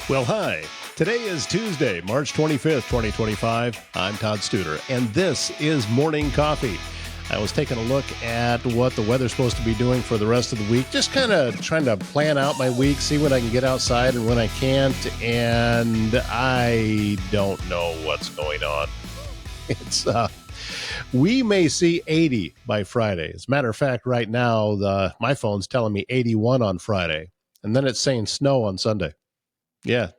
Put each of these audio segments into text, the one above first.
Well, hi. Today is Tuesday, March 25th, 2025. I'm Todd Studer, and this is Morning Coffee. I was taking a look at what the weather's supposed to be doing for the rest of the week, just kind of trying to plan out my week, see when I can get outside and when I can't, and I don't know what's going on. We may see 80 by Friday. As a matter of fact, right now, my phone's telling me 81 on Friday, and then it's saying snow on Sunday. Yeah,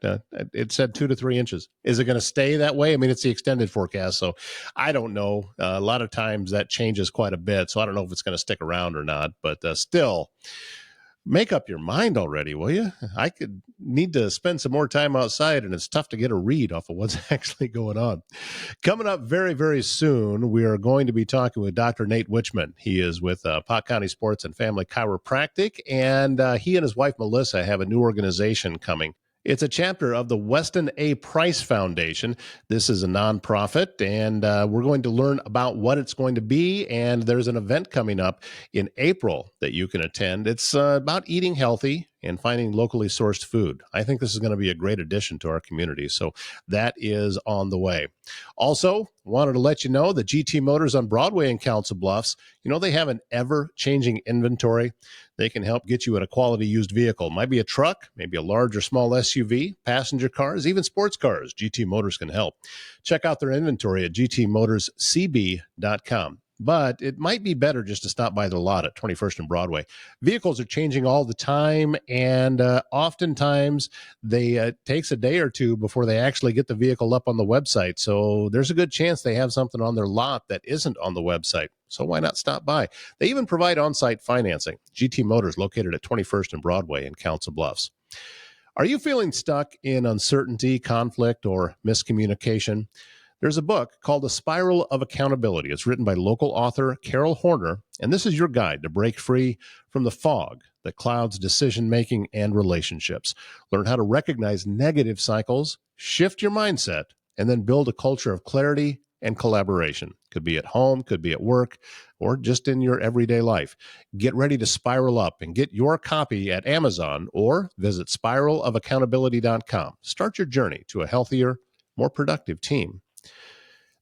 it said 2 to 3 inches. Is it going to stay that way? I mean, it's the extended forecast, so I don't know. A lot of times that changes quite a bit, so I don't know if it's going to stick around or not. But still, make up your mind already, will you? I could need to spend some more time outside, and it's tough to get a read off of what's actually going on. Coming up very, very soon, we are going to be talking with Dr. Nate Wiechmann. He is with Pot County Sports and Family Chiropractic, and he and his wife, Melissa, have a new organization coming. It's a chapter of the Weston A. Price Foundation. This is a nonprofit, and we're going to learn about what it's going to be, and there's an event coming up in April that you can attend. It's about eating healthy and finding locally sourced food. I think this is going to be a great addition to our community, so that is on the way. Also, wanted to let you know that GT Motors on Broadway in Council Bluffs, they have an ever-changing inventory. They can help get you in a quality used vehicle. Might be a truck, maybe a large or small SUV, passenger cars, even sports cars. GT Motors can help. Check out their inventory at gtmotorscb.com. But it might be better just to stop by the lot at 21st and Broadway. Vehicles are changing all the time, and oftentimes it takes a day or two before they actually get the vehicle up on the website. So there's a good chance they have something on their lot that isn't on the website. So why not stop by? They even provide on-site financing. GT Motors, located at 21st and Broadway in Council Bluffs. Are you feeling stuck in uncertainty, conflict, or miscommunication? There's a book called The Spiral of Accountability. It's written by local author Carol Horner, and this is your guide to break free from the fog that clouds decision-making and relationships. Learn how to recognize negative cycles, shift your mindset, and then build a culture of clarity and collaboration. Could be at home, could be at work, or just in your everyday life. Get ready to spiral up and get your copy at Amazon or visit spiralofaccountability.com. Start your journey to a healthier, more productive team.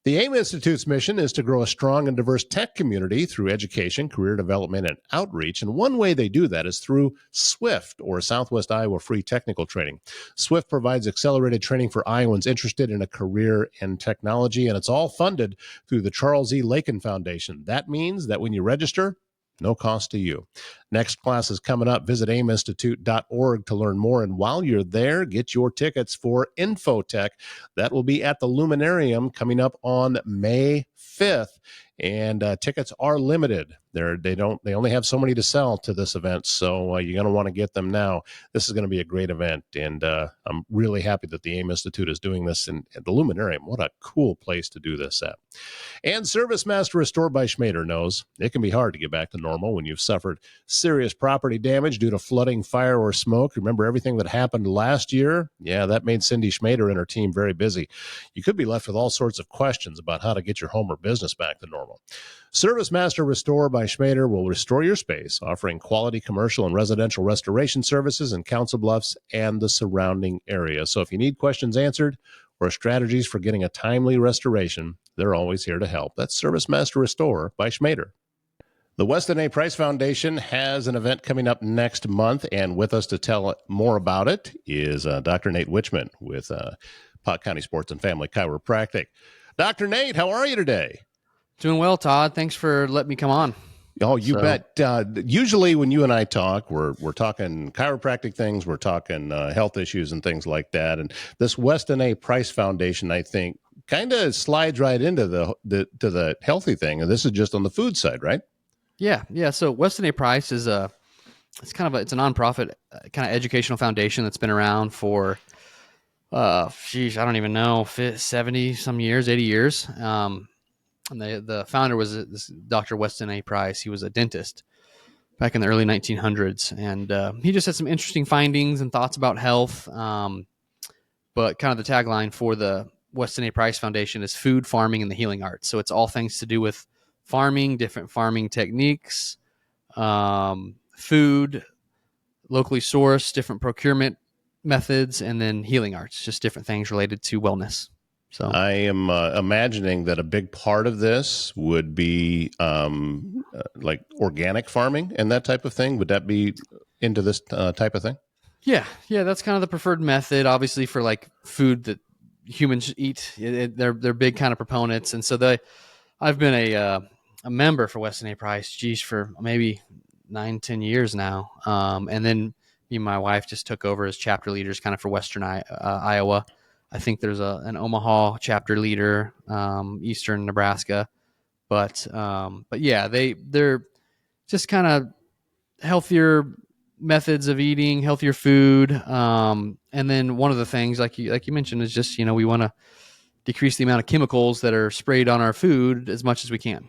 The AIM Institute's mission is to grow a strong and diverse tech community through education, career development, and outreach. And one way they do that is through SWIFT, or Southwest Iowa Free Technical Training. SWIFT provides accelerated training for Iowans interested in a career in technology, and it's all funded through the Charles E. Lakin Foundation. That means that when you register, no cost to you. Next class is coming up. Visit aiminstitute.org to learn more. And while you're there, get your tickets for Infotech. That will be at the Luminarium coming up on May 5th. And tickets are limited. They only have so many to sell to this event, so you're going to want to get them now. This is going to be a great event, and I'm really happy that the AIM Institute is doing this at the Luminarium. What a cool place to do this at. And Service Master Restore by Schmader knows it can be hard to get back to normal when you've suffered serious property damage due to flooding, fire, or smoke. Remember everything that happened last year? Yeah, that made Cindy Schmader and her team very busy. You could be left with all sorts of questions about how to get your home or business back to normal. Service Master Restore by Schmader will restore your space, offering quality commercial and residential restoration services in Council Bluffs and the surrounding area. So if you need questions answered or strategies for getting a timely restoration, they're always here to help. That's Service Master Restore by Schmader. The Weston A. Price Foundation has an event coming up next month, and with us to tell more about it is Dr. Nate Wiechmann with Pot County Sports and Family Chiropractic. Dr. Nate, how are you today? Doing well, Todd. Thanks for letting me come on. Oh, you bet. Usually when you and I talk, we're talking chiropractic things, we're talking health issues and things like that. And this Weston A. Price Foundation, I think, kind of slides right into the healthy thing. And this is just on the food side, right? Yeah. So Weston A. Price is it's a nonprofit kind of educational foundation that's been around for, I don't even know, 70 some years, 80 years. And the founder was this Dr. Weston A. Price. He was a dentist back in the early 1900s. And he just had some interesting findings and thoughts about health. But kind of the tagline for the Weston A. Price Foundation is food, farming, and the healing arts. So it's all things to do with farming, different farming techniques, food, locally sourced, different procurement methods, and then healing arts, just different things related to wellness. So I am imagining that a big part of this would be like organic farming and that type of thing. Would that be into this type of thing? yeah, that's kind of the preferred method, obviously, for like food that humans eat. They're big kind of proponents, and so I've been a member for Weston A. Price, geez, for maybe 9-10 years now. And then me and my wife just took over as chapter leaders, kind of for Western Iowa. I think there's an Omaha chapter leader, Eastern Nebraska, but yeah, they're just kind of healthier methods of eating, healthier food. And then one of the things, like you mentioned, is just we want to decrease the amount of chemicals that are sprayed on our food as much as we can.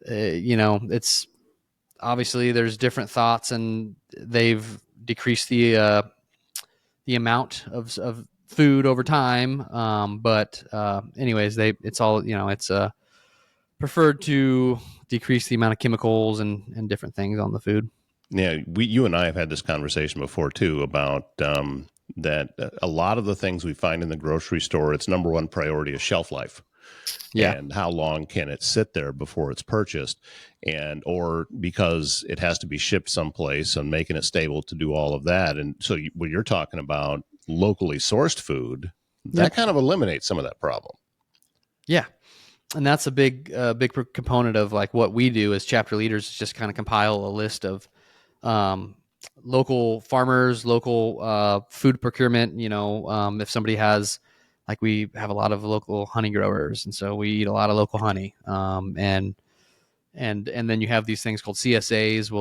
It's obviously there's different thoughts, and they've decreased the amount of food over time. But anyways, it's all it's preferred to decrease the amount of chemicals and different things on the food. Yeah, you and I have had this conversation before too about that a lot of the things we find in the grocery store, its number one priority is shelf life. Yeah. And how long can it sit there before it's purchased, and or because it has to be shipped someplace and making it stable to do all of that. And so when you're talking about locally sourced food, that Yep. kind of eliminates some of that problem. Yeah. And that's a big component of like what we do as chapter leaders, is just kind of compile a list of um, local farmers, local food procurement. If somebody has, like, we have a lot of local honey growers, and so we eat a lot of local honey. And then you have these things called CSAs,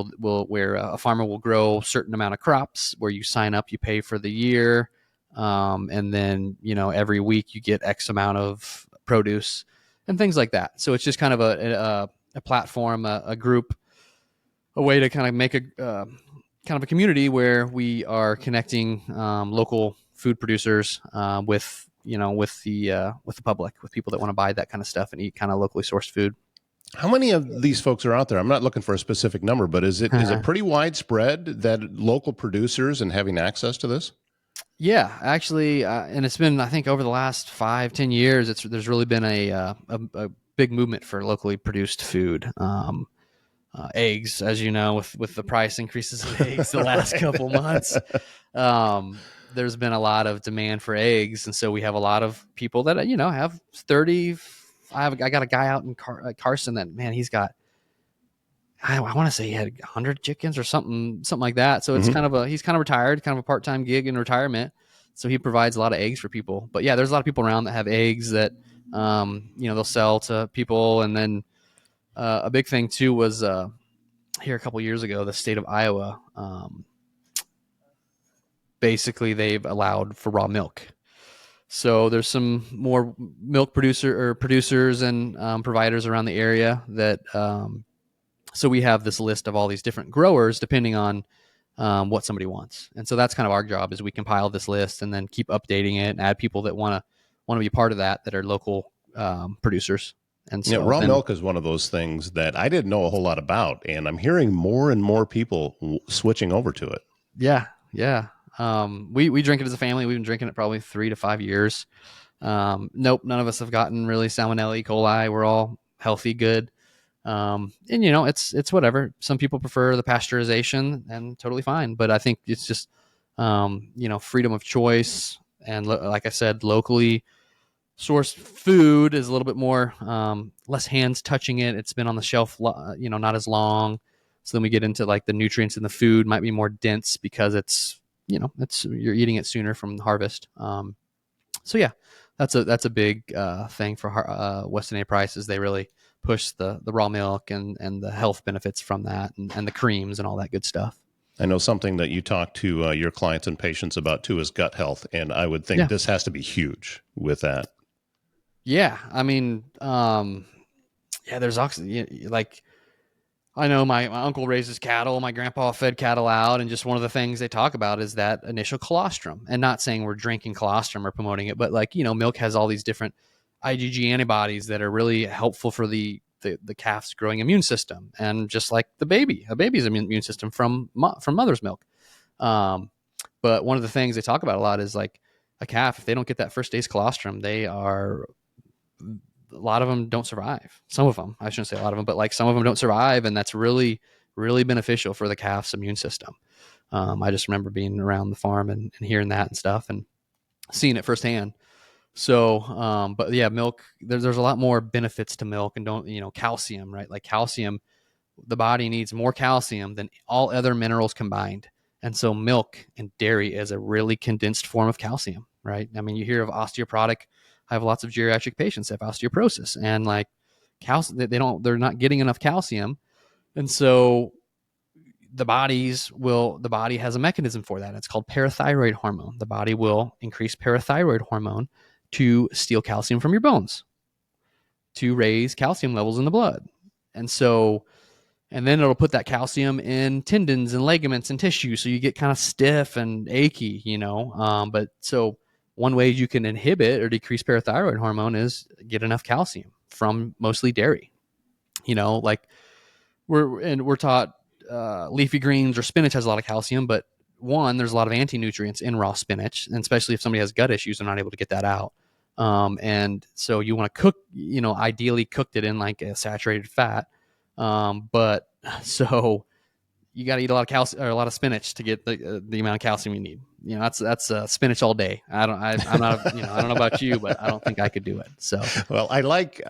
where a farmer will grow a certain amount of crops, where you sign up, you pay for the year, and then every week you get X amount of produce and things like that. So it's just kind of a platform, a group, a way to kind of make a kind of a community where we are connecting local food producers with the public, with people that want to buy that kind of stuff and eat kind of locally sourced food. How many of these folks are out there? I'm not looking for a specific number, but is it pretty widespread that local producers and having access to this? Yeah, actually, and it's been, I think, over the last 5-10 years, there's really been a big movement for locally produced food. Eggs, as you know, with the price increases of eggs the last couple months, there's been a lot of demand for eggs, and so we have a lot of people that have 30. I got a guy out in Carson that, man, he's got, I want to say he had 100 chickens or something like that. So it's Mm-hmm. he's kind of retired, kind of a part-time gig in retirement. So he provides a lot of eggs for people. But yeah, there's a lot of people around that have eggs that, they'll sell to people. And then a big thing too was here a couple years ago, the state of Iowa, basically they've allowed for raw milk. So there's some more milk producers and providers around the area that, so we have this list of all these different growers depending on what somebody wants. And so that's kind of our job, is we compile this list and then keep updating it and add people that want to be part of that are local producers. And Yeah, so raw then, milk is one of those things that I didn't know a whole lot about, and I'm hearing more and more people switching over to it. yeah. We drink it as a family. We've been drinking it probably 3 to 5 years. Nope, none of us have gotten really salmonella, E. coli. We're all healthy, good. And it's whatever. Some people prefer the pasteurization, and totally fine. But I think it's just, freedom of choice. And like I said, locally sourced food is a little bit more, less hands touching it. It's been on the shelf, not as long. So then we get into like the nutrients in the food might be more dense because you're eating it sooner from the harvest. So yeah, that's a big thing for Weston A. Price, is they really push the raw milk and the health benefits from that, and the creams and all that good stuff. I know something that you talk to your clients and patients about too is gut health, and I would think Yeah, this has to be huge with that. yeah. I mean, yeah. There's like, I know my uncle raises cattle. My grandpa fed cattle out, and just one of the things they talk about is that initial colostrum. And not saying we're drinking colostrum or promoting it, but like milk has all these different IgG antibodies that are really helpful for the calf's growing immune system, and just like a baby's immune system from mother's milk. Um, But one of the things they talk about a lot is like a calf, if they don't get that first day's colostrum, a lot of them don't survive. Some of them, I shouldn't say a lot of them, but like some of them don't survive. And that's really, really beneficial for the calf's immune system. I just remember being around the farm and hearing that and stuff and seeing it firsthand. So, but yeah, milk, there's a lot more benefits to milk and calcium, right? Like calcium, the body needs more calcium than all other minerals combined. And so milk and dairy is a really condensed form of calcium, right? I mean, you hear of osteoporotic. I have lots of geriatric patients that have osteoporosis and like calcium, they're not getting enough calcium. And so the body has a mechanism for that. It's called parathyroid hormone. The body will increase parathyroid hormone to steal calcium from your bones to raise calcium levels in the blood. And then it'll put that calcium in tendons and ligaments and tissue, so you get kind of stiff and achy. But so one way you can inhibit or decrease parathyroid hormone is get enough calcium from mostly dairy. Like we're taught leafy greens or spinach has a lot of calcium, but one, there's a lot of anti-nutrients in raw spinach, and especially if somebody has gut issues, they're not able to get that out. And so you want to cook, ideally cooked it in like a saturated fat. But so you got to eat a lot of calcium or a lot of spinach to get the amount of calcium you need. That's spinach all day. I'm not, I don't know about you, but I don't think I could do it. So, Well, I like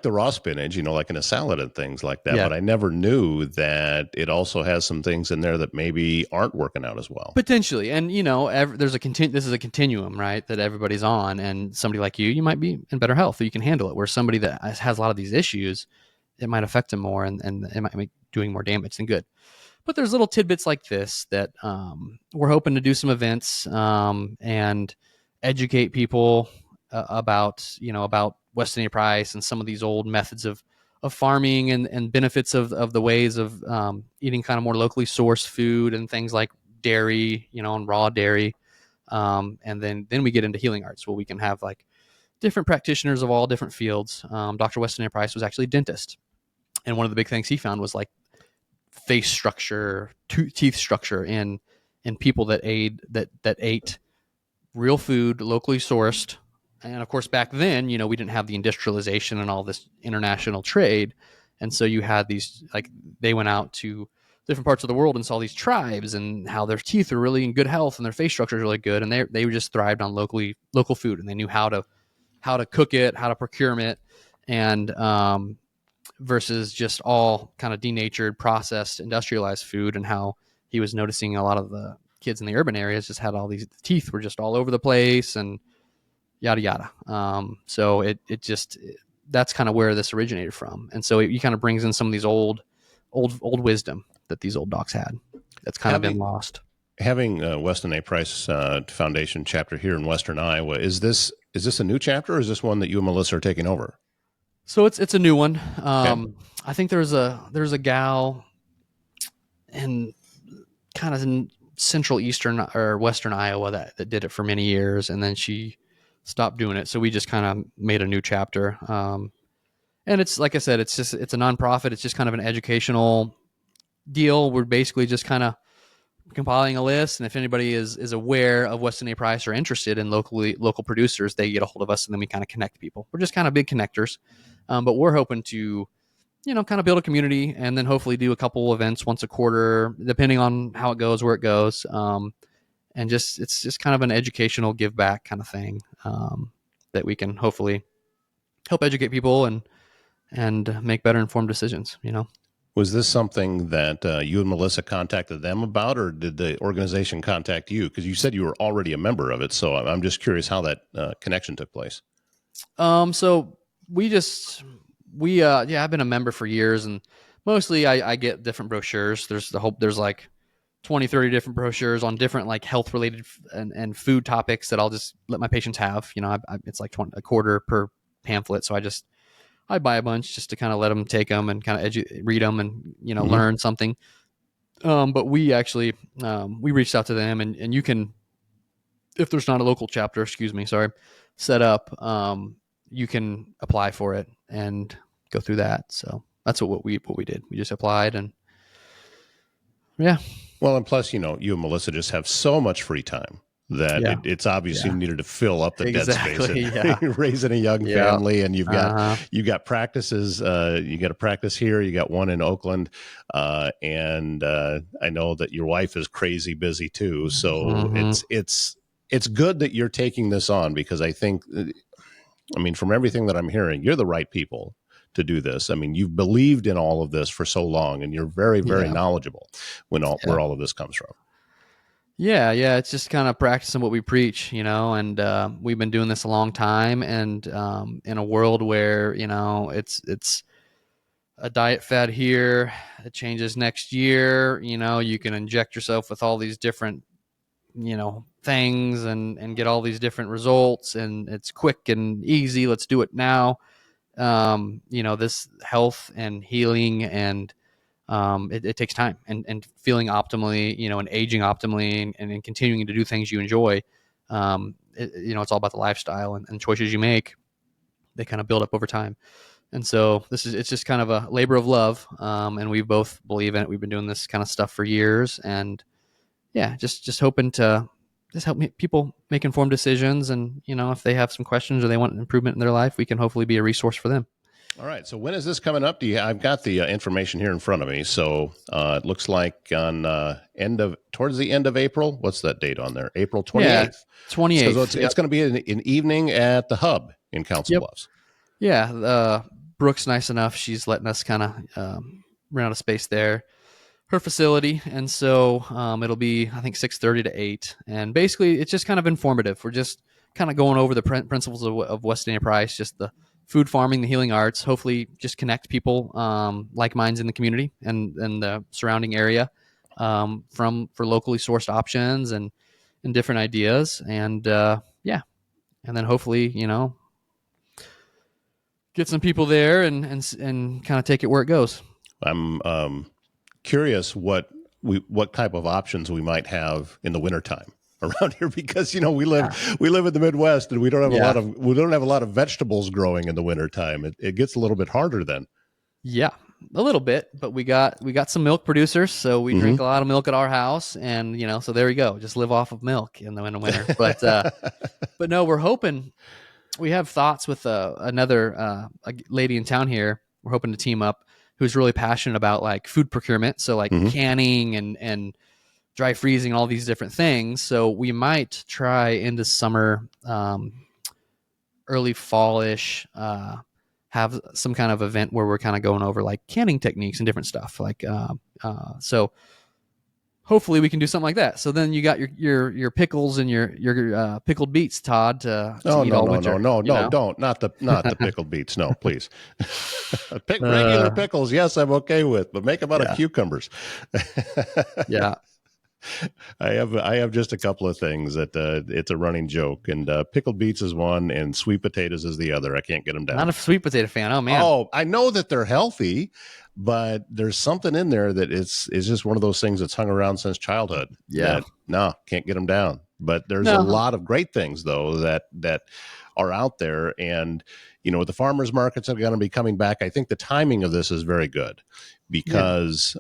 the raw spinach, like in a salad and things like that. yeah. But I never knew that it also has some things in there that maybe aren't working out as well. Potentially, and this is a continuum, right? That everybody's on, and somebody like you might be in better health, or you can handle it. Where somebody that has a lot of these issues, it might affect them more, and it might make doing more damage than good. But there's little tidbits like this that we're hoping to do some events and educate people about Weston A. Price and some of these old methods of farming and benefits of the ways of eating kind of more locally sourced food and things like dairy, and raw dairy. And then we get into healing arts where we can have like different practitioners of all different fields. Dr. Weston A. Price was actually a dentist. And one of the big things he found was like face structure, teeth structure in people that ate real food, locally sourced. And of course, back then, we didn't have the industrialization and all this international trade. And so you had these, like, they went out to different parts of the world and saw these tribes and how their teeth are really in good health and their face structure is really good. And they just thrived on local food, and they knew how to cook it, how to procure it. And, versus just all kind of denatured, processed, industrialized food, and how he was noticing a lot of the kids in the urban areas just had all these teeth were just all over the place and yada yada. So that's kind of where this originated from, and so he kind of brings in some of these old wisdom that these old docs had that's kind of been lost. Having Weston A. Price Foundation chapter here in Western Iowa, is this a new chapter, or is this one that you and Melissa are taking over? So it's a new one. Okay. I think there's a gal in kind of in central eastern or western Iowa that did it for many years, and then she stopped doing it. So we just kind of made a new chapter. And it's like I said, it's a nonprofit. It's just kind of an educational deal. We're basically just kind of compiling a list, and if anybody is aware of Weston A. Price or interested in local producers, they get a hold of us, and then we kind of connect people. We're just kind of big connectors. But we're hoping to, kind of build a community and then hopefully do a couple events once a quarter, depending on how it goes, where it goes. And it's just kind of an educational give back kind of thing that we can hopefully help educate people and make better informed decisions, Was this something that you and Melissa contacted them about, or did the organization contact you? Because you said you were already a member of it. So I'm just curious how that connection took place. So I've been a member for years, and mostly I get different brochures. There's like 20, 30 different brochures on different like health related and food topics that I'll just let my patients have. It's like a quarter per pamphlet. So I buy a bunch just to kind of let them take them and kind of read them and, learn something. But we actually, we reached out to them, and you can, if there's not a local chapter, set up, you can apply for it and go through that. So that's what we did. We just applied, and yeah. Well, and plus, you and Melissa just have so much free time that Yeah. it's obviously Yeah. needed to fill up the dead space Exactly. and Yeah. raising a young Yeah. family. And you've got Uh-huh. practices. You got a practice here. You got one in Oakland, and I know that your wife is crazy busy too. So Hmm. it's good that you're taking this on, because I think, I mean, from everything that I'm hearing, you're the right people to do this. I mean, you've believed in all of this for so long, and you're very, very Yeah. knowledgeable Yeah. where all of this comes from. Yeah, yeah, it's just kind of practicing what we preach, and we've been doing this a long time, and in a world where it's a diet fad here, it changes next year. You can inject yourself with all these different things and get all these different results, and it's quick and easy. Let's do it now. This health and healing and it takes time and feeling optimally, and aging optimally and continuing to do things you enjoy. It's all about the lifestyle and choices you make. They kind of build up over time. And so it's just kind of a labor of love. And we both believe in it. We've been doing this kind of stuff for years, and yeah, just hoping to just help people make informed decisions. And, if they have some questions or they want an improvement in their life, we can hopefully be a resource for them. All right. So when is this coming up? I've got the information here in front of me. So it looks like on towards the end of April. What's that date on there? April Yeah. 28th. So 28th. it's Yep. going to be an evening at the Hub in Council Yep. Bluffs. Yeah, Brooke's nice enough. She's letting us kind of rent out a space there, her facility, and so it'll be, I think, 6:30 to 8, and basically it's just kind of informative. We're just kind of going over the principles of Weston A. Price, just the food farming, the healing arts. Hopefully, just connect people like minds in the community and the surrounding area for locally sourced options and different ideas, and yeah, and then hopefully get some people there and kind of take it where it goes. I'm curious what type of options we might have in the wintertime around here, because Yeah. we live in the Midwest, and Yeah. we don't have a lot of vegetables growing in the wintertime. It gets a little bit harder then. Yeah. A little bit, but we got some milk producers, so we Mm-hmm. drink a lot of milk at our house, and so there we go. Just live off of milk in the winter. But no, we're hoping we have thoughts with another a lady in town here. We're hoping to team up who's really passionate about like food procurement, so like Mm-hmm. canning and dry freezing and all these different things. So we might try into summer, early fallish, have some kind of event where we're kind of going over like canning techniques and different stuff. So hopefully we can do something like that. So then you got your pickles and your pickled beets, Todd, to Oh, eat no, all no, no, winter. no, You no, know. don't. Not the pickled beets. No, please. Regular uh, pickles, yes, I'm okay with, but make them out of yeah, cucumbers. yeah. I have just a couple of things that it's a running joke, and pickled beets is one, and sweet potatoes is the other. I can't get them Not down. a sweet potato fan. Oh man. Oh, I know that they're healthy, but there's something in there that is just one of those things that's hung around since childhood Yeah. that no, can't get them down. But there's a No. lot of great things though that are out there, and the farmers markets are going to be coming back. I think the timing of this is very good, Yeah. because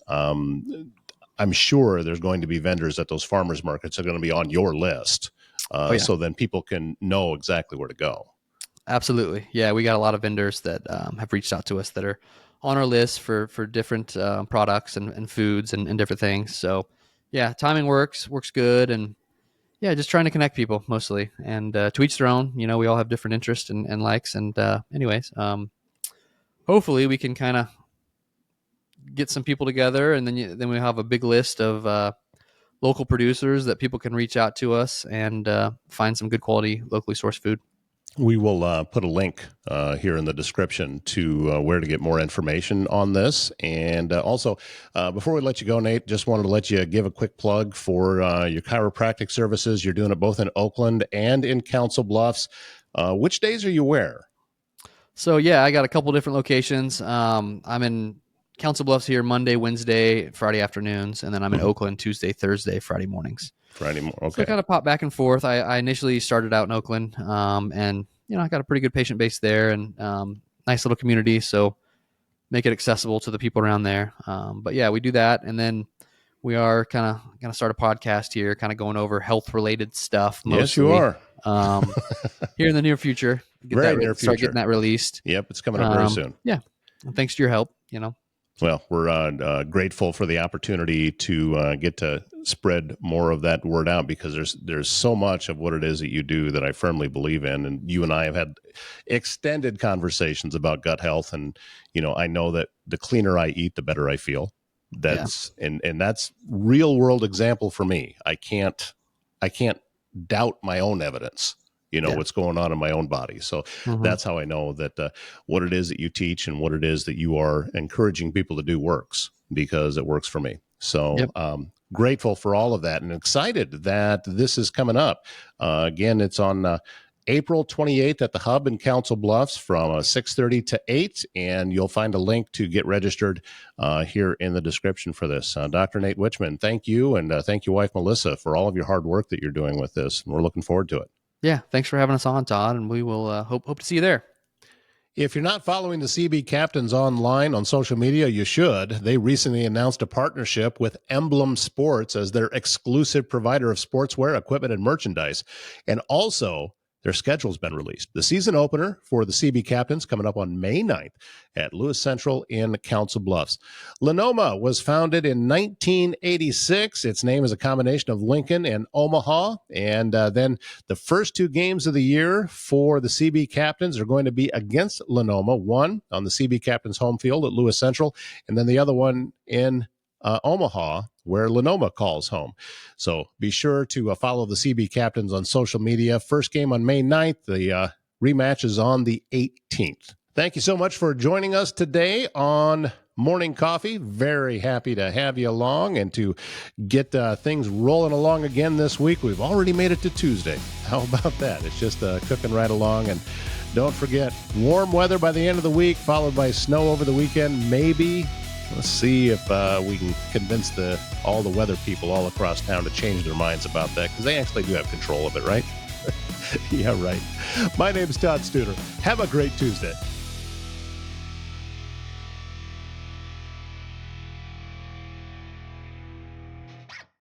I'm sure there's going to be vendors at those farmers markets that are going to be on your list, Oh yeah. so then people can know exactly where to go. Absolutely. Yeah, we got a lot of vendors that have reached out to us that are on our list for different products and foods and different things. So yeah, timing works good, and yeah, just trying to connect people mostly, and to each their own. We all have different interests and likes, and anyways, hopefully we can kind of get some people together, and then we have a big list of local producers that people can reach out to us and find some good quality locally sourced food. We will put a link here in the description to where to get more information on this. And also, before we let you go, Nate, just wanted to let you give a quick plug for your chiropractic services. You're doing it both in Oakland and in Council Bluffs. Which days are you where? So yeah, I got a couple different locations. I'm in Council Bluffs here Monday, Wednesday, Friday afternoons, and then I'm in Mhm. Oakland Tuesday, Thursday, Friday mornings. Friday morning. So I Okay. kind of pop back and forth. I initially started out in Oakland, and I got a pretty good patient base there, and nice little community. So make it accessible to the people around there. But yeah, we do that, and then we are kind of going to start a podcast here, kind of going over health related stuff mostly. Yes, you are. Here in the near future, start getting that released. Yep, it's coming up very soon. Yeah, and thanks to your help, Well, we're grateful for the opportunity to get to spread more of that word out, because there's so much of what it is that you do that I firmly believe in. And you and I have had extended conversations about gut health. And, I know that the cleaner I eat, the better I feel. And that's real world example for me. I can't doubt my own evidence. What's going on in my own body. So that's how I know that what it is that you teach and what it is that you are encouraging people to do works, because it works for me. So grateful for all of that, and excited that this is coming up. Again, it's on April 28th at the Hub in Council Bluffs from 6:30 to 8, and you'll find a link to get registered here in the description for this. Dr. Nate Wiechmann, thank you, and thank you, wife Melissa, for all of your hard work that you're doing with this. And we're looking forward to it. Yeah, thanks for having us on, Todd, and we will hope to see you there. If you're not following the CB Captains online on social media, you should. They recently announced a partnership with Emblem Sports as their exclusive provider of sportswear, equipment, and merchandise. And also, their schedule's been released. The season opener for the CB Captains coming up on May 9th at Lewis Central in Council Bluffs. Lenoma was founded in 1986. Its name is a combination of Lincoln and Omaha. And then the first 2 games of the year for the CB Captains are going to be against Lenoma. One on the CB Captains home field at Lewis Central, and then the other one in Omaha, where Lenoma calls home. So be sure to follow the CB Captains on social media. First game on May 9th. The rematch is on the 18th. Thank you so much for joining us today on Morning Coffee. Very happy to have you along and to get things rolling along again this week. We've already made it to Tuesday. How about that? It's just cooking right along. And don't forget, warm weather by the end of the week, followed by snow over the weekend, maybe. Let's see if we can convince all the weather people all across town to change their minds about that, because they actually do have control of it, right? Yeah, right. My name is Todd Studer. Have a great Tuesday.